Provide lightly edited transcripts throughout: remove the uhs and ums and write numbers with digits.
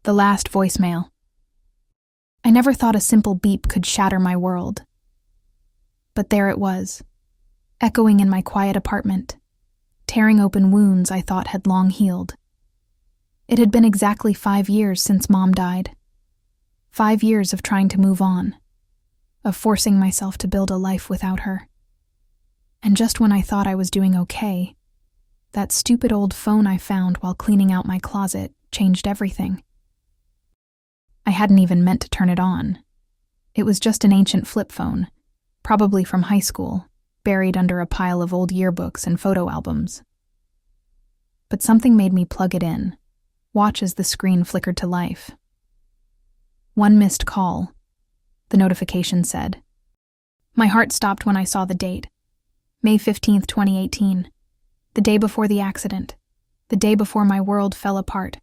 The last voicemail. I never thought a simple beep could shatter my world. But there it was, echoing in my quiet apartment, tearing open wounds I thought had long healed. It had been exactly 5 years since Mom died. 5 years of trying to move on, of forcing myself to build a life without her. And just when I thought I was doing okay, that stupid old phone I found while cleaning out my closet changed everything. I hadn't even meant to turn it on. It was just an ancient flip phone, probably from high school, buried under a pile of old yearbooks and photo albums. But something made me plug it in, watch as the screen flickered to life. One missed call, the notification said. My heart stopped when I saw the date. May 15th, 2018. The day before the accident. The day before my world fell apart.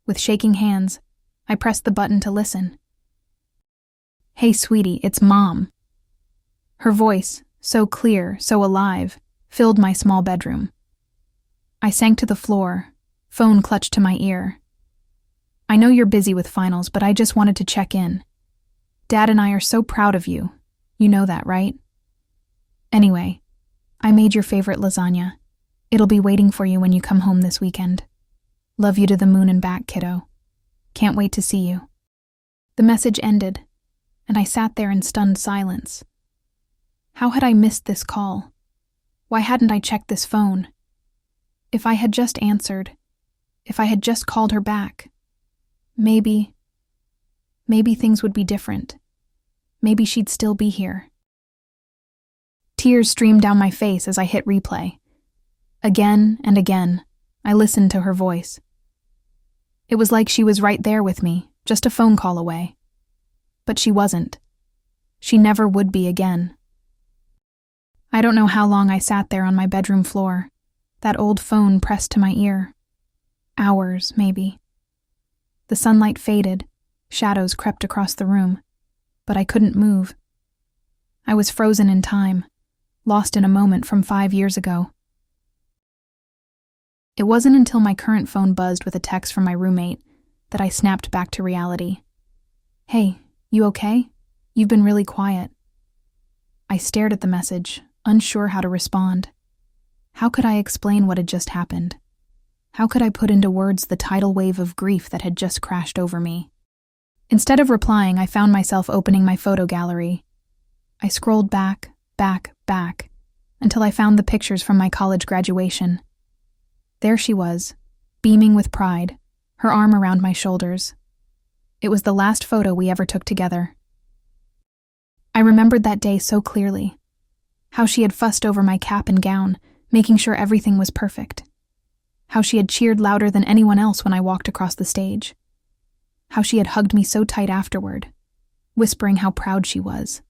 With shaking hands, I pressed the button to listen. Hey, sweetie, it's Mom. Her voice, so clear, so alive, filled my small bedroom. I sank to the floor, phone clutched to my ear. I know you're busy with finals, but I just wanted to check in. Dad and I are so proud of you. You know that, right? Anyway, I made your favorite lasagna. It'll be waiting for you when you come home this weekend. Love you to the moon and back, kiddo. Can't wait to see you. The message ended, and I sat there in stunned silence. How had I missed this call? Why hadn't I checked this phone? If I had just answered, if I had just called her back, maybe things would be different. Maybe she'd still be here. Tears streamed down my face as I hit replay. Again and again, I listened to her voice. It was like she was right there with me, just a phone call away. But she wasn't. She never would be again. I don't know how long I sat there on my bedroom floor, that old phone pressed to my ear. Hours, maybe. The sunlight faded, shadows crept across the room, but I couldn't move. I was frozen in time, lost in a moment from 5 years ago. It wasn't until my current phone buzzed with a text from my roommate that I snapped back to reality. Hey, you okay? You've been really quiet. I stared at the message, unsure how to respond. How could I explain what had just happened? How could I put into words the tidal wave of grief that had just crashed over me? Instead of replying, I found myself opening my photo gallery. I scrolled back, until I found the pictures from my college graduation. There she was, beaming with pride, her arm around my shoulders. It was the last photo we ever took together. I remembered that day so clearly. How she had fussed over my cap and gown, making sure everything was perfect. How she had cheered louder than anyone else when I walked across the stage. How she had hugged me so tight afterward, whispering how proud she was.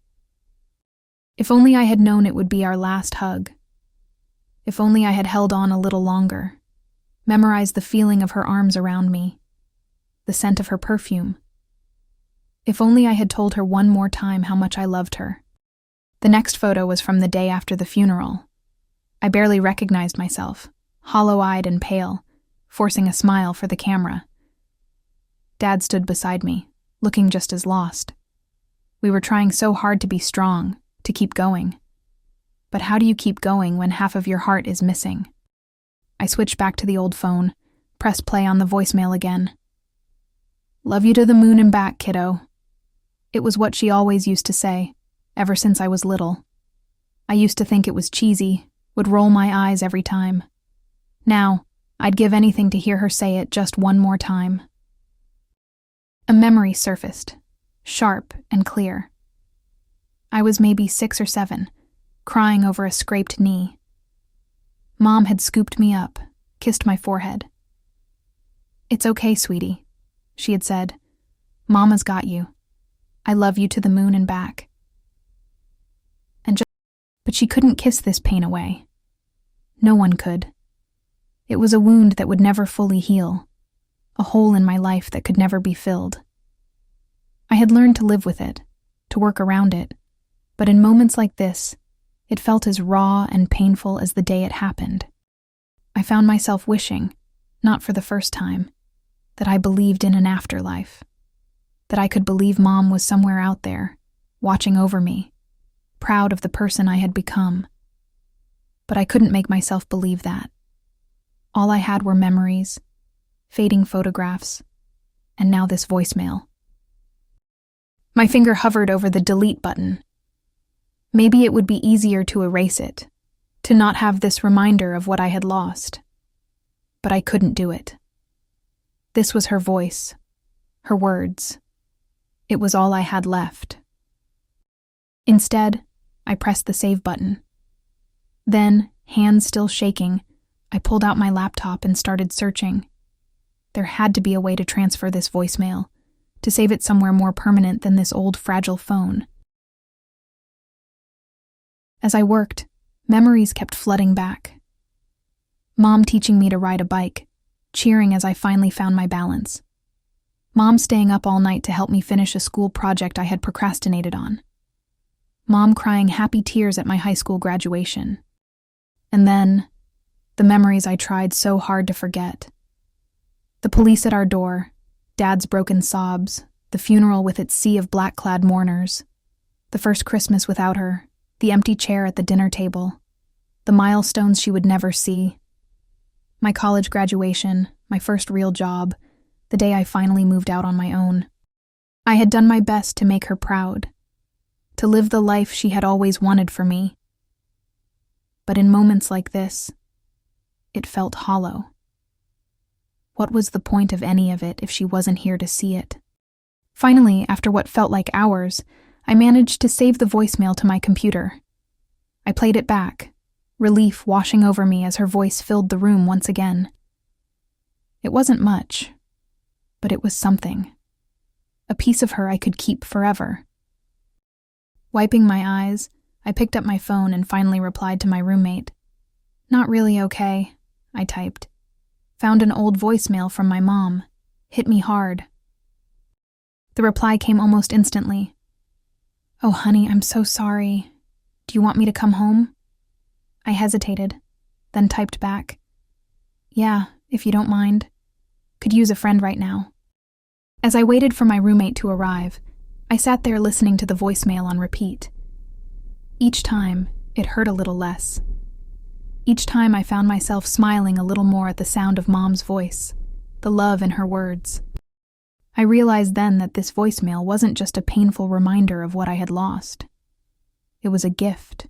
If only I had known it would be our last hug. If only I had held on a little longer, memorized the feeling of her arms around me, the scent of her perfume. If only I had told her one more time how much I loved her. The next photo was from the day after the funeral. I barely recognized myself, hollow-eyed and pale, forcing a smile for the camera. Dad stood beside me, looking just as lost. We were trying so hard to be strong, to keep going. But how do you keep going when half of your heart is missing? I switched back to the old phone, pressed play on the voicemail again. Love you to the moon and back, kiddo. It was what she always used to say, ever since I was little. I used to think it was cheesy, would roll my eyes every time. Now, I'd give anything to hear her say it just one more time. A memory surfaced, sharp and clear. I was maybe 6 or 7, crying over a scraped knee. Mom had scooped me up, kissed my forehead. It's okay, sweetie, she had said. Mama's got you. I love you to the moon and back. But she couldn't kiss this pain away. No one could. It was a wound that would never fully heal, a hole in my life that could never be filled. I had learned to live with it, to work around it, but in moments like this, it felt as raw and painful as the day it happened. I found myself wishing, not for the first time, that I believed in an afterlife, that I could believe Mom was somewhere out there, watching over me, proud of the person I had become. But I couldn't make myself believe that. All I had were memories, fading photographs, and now this voicemail. My finger hovered over the delete button. Maybe it would be easier to erase it, to not have this reminder of what I had lost. But I couldn't do it. This was her voice, her words. It was all I had left. Instead, I pressed the save button. Then, hands still shaking, I pulled out my laptop and started searching. There had to be a way to transfer this voicemail, to save it somewhere more permanent than this old fragile phone. As I worked, memories kept flooding back. Mom teaching me to ride a bike, cheering as I finally found my balance. Mom staying up all night to help me finish a school project I had procrastinated on. Mom crying happy tears at my high school graduation. And then, the memories I tried so hard to forget. The police at our door, Dad's broken sobs, the funeral with its sea of black-clad mourners, the first Christmas without her, the empty chair at the dinner table, the milestones she would never see, my college graduation, my first real job, the day I finally moved out on my own. I had done my best to make her proud, to live the life she had always wanted for me. But in moments like this, it felt hollow. What was the point of any of it if she wasn't here to see it? Finally, after what felt like hours, I managed to save the voicemail to my computer. I played it back, relief washing over me as her voice filled the room once again. It wasn't much, but it was something. A piece of her I could keep forever. Wiping my eyes, I picked up my phone and finally replied to my roommate. "Not really okay," I typed. Found an old voicemail from my mom. Hit me hard. The reply came almost instantly. "Oh, honey, I'm so sorry. Do you want me to come home?" I hesitated, then typed back. "Yeah, if you don't mind. Could use a friend right now." As I waited for my roommate to arrive, I sat there listening to the voicemail on repeat. Each time, it hurt a little less. Each time I found myself smiling a little more at the sound of Mom's voice, the love in her words. I realized then that this voicemail wasn't just a painful reminder of what I had lost. It was a gift,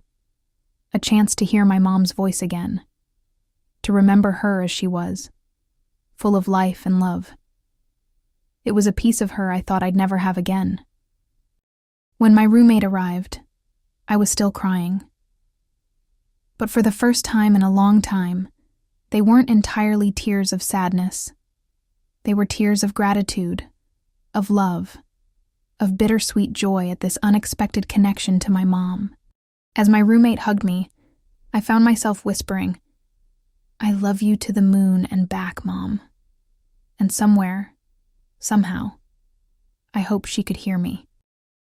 a chance to hear my mom's voice again, to remember her as she was, full of life and love. It was a piece of her I thought I'd never have again. When my roommate arrived, I was still crying. But for the first time in a long time, they weren't entirely tears of sadness. They were tears of gratitude, of love, of bittersweet joy at this unexpected connection to my mom. As my roommate hugged me, I found myself whispering, "I love you to the moon and back, Mom." And somewhere, somehow, I hoped she could hear me.